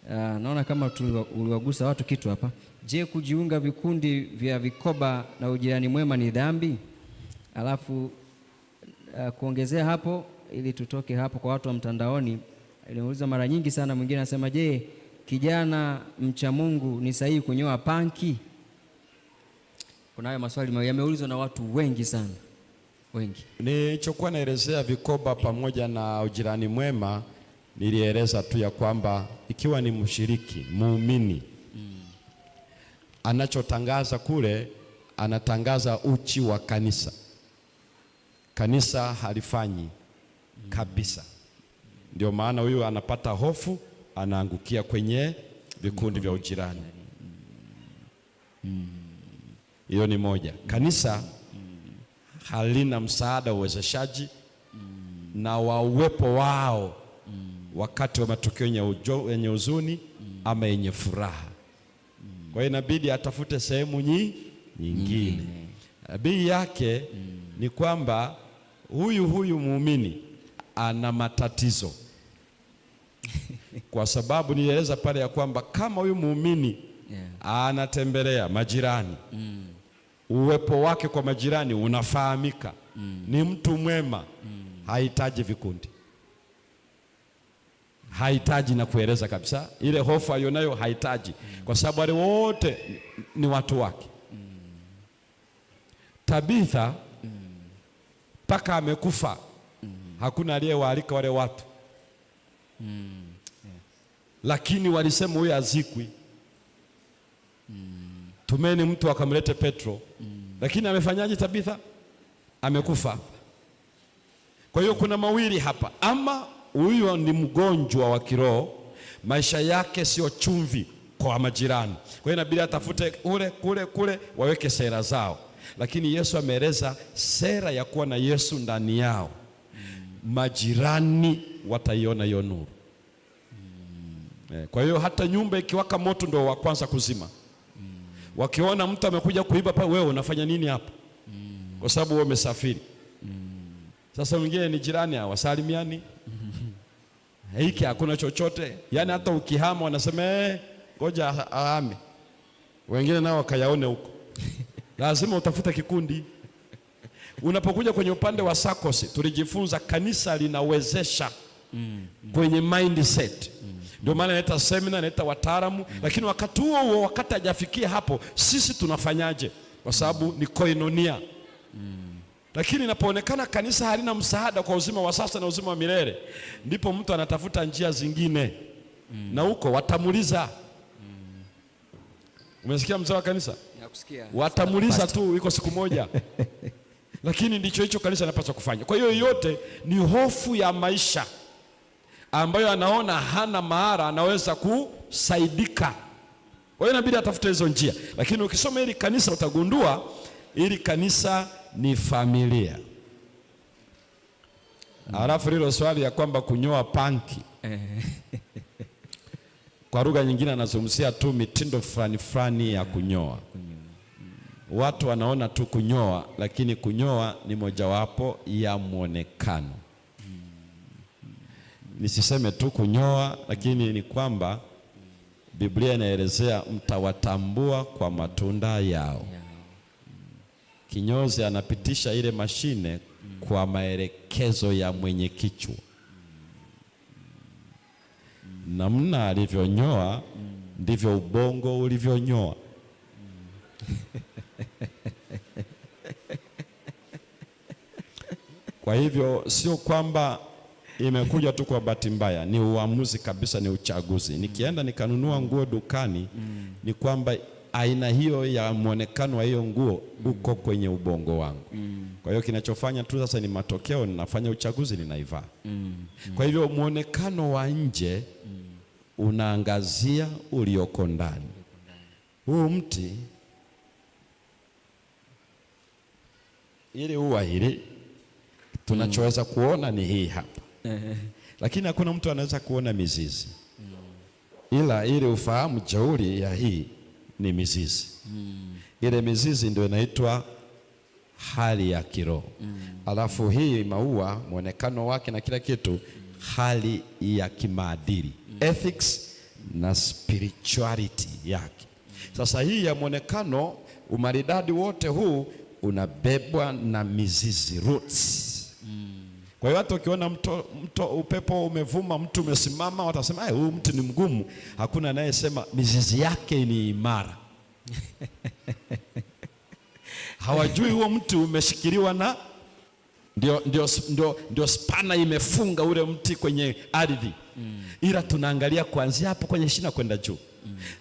naona kama uliwagusa watu kitu hapa. Je, kujiunga vikundi vya vikoba na ujirani mwema ni dhambi? Alafu kuongezea hapo ili tutoke hapo kwa watu wa mtandaoni, aliuliza mara nyingi sana, mwingine anasema, je, kijana mcha Mungu ni sahihi kunyoa panki? Kuna hayo maswali yameulizwa na watu wengi sana, wengi. Nilichokuwa naelezea vikoba pamoja na ujirani mwema, nilieleza tu ya kwamba ikiwa ni mshiriki muumini anachotangaza kule, anatangaza uchi wa kanisa. Kanisa halifanyi kabisa. Ndio maana huyu anapata hofu, anaangukia kwenye vikundi vya ujirani. Hiyo ni moja. Kanisa halina msaada, uwezeshaji na wa uwepo wao wakati wa matukio yenye huzuni ama yenye furaha. Kwa hiyo inabidi atafute sehemu nyingine. Bii yake ni kwamba huyu muumini ana matatizo. Kwa sababu nieleza pale ya kwamba kama huyu muumini anatembelea majirani, uwepo wake kwa majirani unafahamika, ni mtu mwema, hahitaji vikundi, hahitaji na kueleza kabisa ile hofu alionayo, hahitaji, kwa sababu wale wote ni watu wake. Tabitha mpaka amekufa hakuna aliyewaalika wale watu, lakini walisema huyu azikwi. Tumeni mtu akamlete Petro, lakini amefanyaje? Tabitha amekufa. Kwa hiyo kuna mawili hapa, ama huyu ni mgonjwa wa kiroho, maisha yake sio chumvi kwa majirani. Kwa hiyo inabidi atafute kule waweke sera zao, lakini Yesu ameeleza sera ya kuwa na Yesu ndani yao. Majirani wataiona hiyo nuru. Kwa hiyo hata nyumba ikiwaka moto ndio wa kwanza kuzima. Wakiona mtu amekuja kuiba pale, wewe unafanya nini hapa? Kwa sababu wewe umesafiri. Sasa wengine ni jirani, hawasalimiani. Hiki hakuna chochote. Yaani hata ukihama wanasema ngoja ahame. Wengine nao wakayaone huko. Lazima utafute kikundi. Unapokuja kwenye upande wa SACCOS, tulijifunza kanisa linawezesha kwenye mindset. Ndio maana naita seminar, naita wataalamu, lakini wakati huo wakati hajafikia hapo, sisi tunafanyaje? Kwa sababu ni koinonia. Lakini inapoonekana kanisa halina msaada kwa uzima wa sasa na uzima wa milele, ndipo mtu anatafuta njia zingine. Na huko watamuliza. Umesikia mzee wa kanisa? Nakusikia. Watamuliza tu, iko siku moja. Lakini ndicho hicho kanisa linapaswa kufanya. Kwa hiyo yote ni hofu ya maisha ambayo anaona hana mahara anaweza kusaidika. Kwa hiyo inabidi atafute hizo njia. Lakini ukisoma hili kanisa utagundua hili kanisa ni familia. Alafu hilo swali ya kwamba kunyoa panki kwa lugha nyingine anazungumzia tu mitindo fulani ya kunyoa. Watu wanaona tu kunyoa, lakini kunyoa ni mojawapo ya muonekano. Nisiseme tu kunyoa, lakini ni kwamba Biblia inaelezea mtawatambua kwa matunda yao. Kinyozi anapitisha ile mashine kwa maelekezo ya mwenye kichwa. Namna alivyonyoa ndivyo ubongo ulivyonyoa. Kwa hivyo sio kwamba imekuja tu kwa bahati mbaya, ni uamuzi kabisa, ni uchaguzi. Nikienda nikanunua nguo dukani, ni kwamba aina hiyo ya muonekano wa hiyo nguo uko kwenye ubongo wangu. Kwa hiyo kinachofanya tu sasa ni matokeo, ninafanya uchaguzi, ninaivaa. Kwa hivyo muonekano wa nje unaangazia ulioko ndani. Huu mti, ili ua hili tunachoweza kuona ni hii hapa. Lakini hakuna mtu anaweza kuona mizizi. Ila ili ufahamu jeuri ya hii ni mizizi. Ile mizizi ndio inaitwa hali ya kiroho. Alafu hii maua muonekano wake na kila kitu hali ya kimaadili, ethics na spirituality yake. Sasa hii ya mwonekano, umaridadi wote huu unabebwa na mizizi, roots. Kwa hiyo hata ukiona upepo umevuma, mtu umesimama, watasema huyu mtu ni mgumu. Hakuna anayesema mizizi yake ni imara. Hawajui huo mti umeshikiliwa na ndio spana imefunga ule mti kwenye ardhi. Ila tunaangalia kuanzia hapo kwenye shina kwenda juu.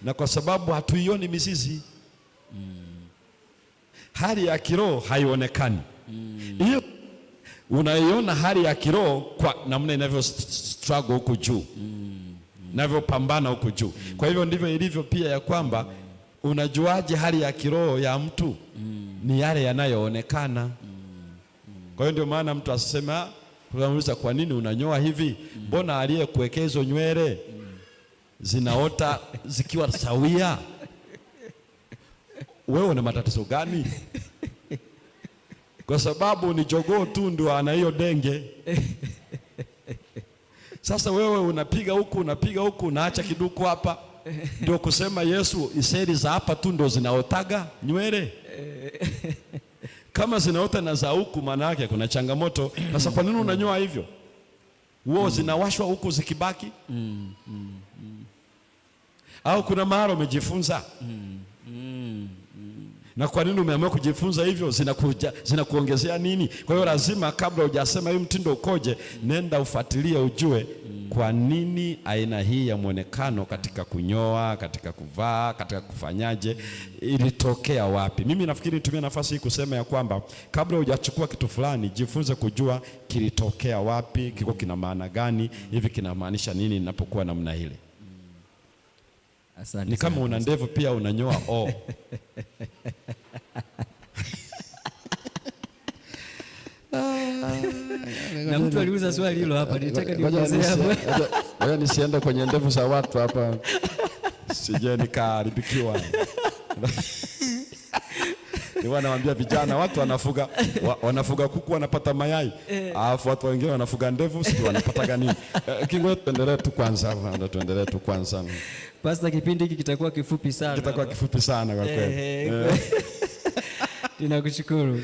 Na kwa sababu hatuioni mizizi, hali ya kiroho haionekani. Hiyo unaiona hali ya kiroho kwa namna inavyo struggle huku juu, inavyopambana huku juu. Kwa hivyo ndivyo ilivyo pia ya kwamba unajuaje hali ya kiroho ya mtu? Ni yale yanayoonekana. Kwa hiyo ndio maana mtu asema, unamuuliza kwa nini unanyoa hivi? Mbona aliyekuwekea hizo nywele zinaota zikiwa sawia? Wewe una matatizo gani? Kwa sababu ni jogoo tu ndio ana hiyo denge. Sasa wewe unapiga huku unaacha kiduku hapa. Ndio kusema Yesu iseri za hapa tu ndio zinaotaga nywele. Kama zinaota na za huku, maana yake kuna changamoto. Sasa kwa nini unanyoa hivyo? Wao zinawashwa huku zikibaki? Au kuna mahali umejifunza? Na kwa nini umeamua kujifunza hivyo? Zinakuongezea nini? Kwa hiyo lazima kabla hujasema hii mtindo ukoje, nenda ufuatilie ujue kwa nini aina hii ya mwonekano katika kunyoa, katika kuvaa, katika kufanyaje, ilitokea wapi? Mimi nafikiri nitumie nafasi hii kusema ya kwamba kabla hujachukua kitu fulani, jifunze kujua kilitokea wapi, kiko kina maana gani, hivi kinamaanisha nini ninapokuwa namna ile. Ni kama una ndevu pia unanyoa na mtu aliuza swali hilo hapa, nilitaka niongezee hapo. Wewe nisiende kwenye ndevu za watu hapa, sije nikaharibikiwa. Niwa nawaambia vijana, watu wanafuga kuku wanapata mayai, alafu watu wengine wanafuga ndevu, sio wanapata nini? Kingo, tuendelee tu kwanza. Pastor, kipindi hiki kitakuwa kifupi sana. Kwa kweli. Tunakushukuru.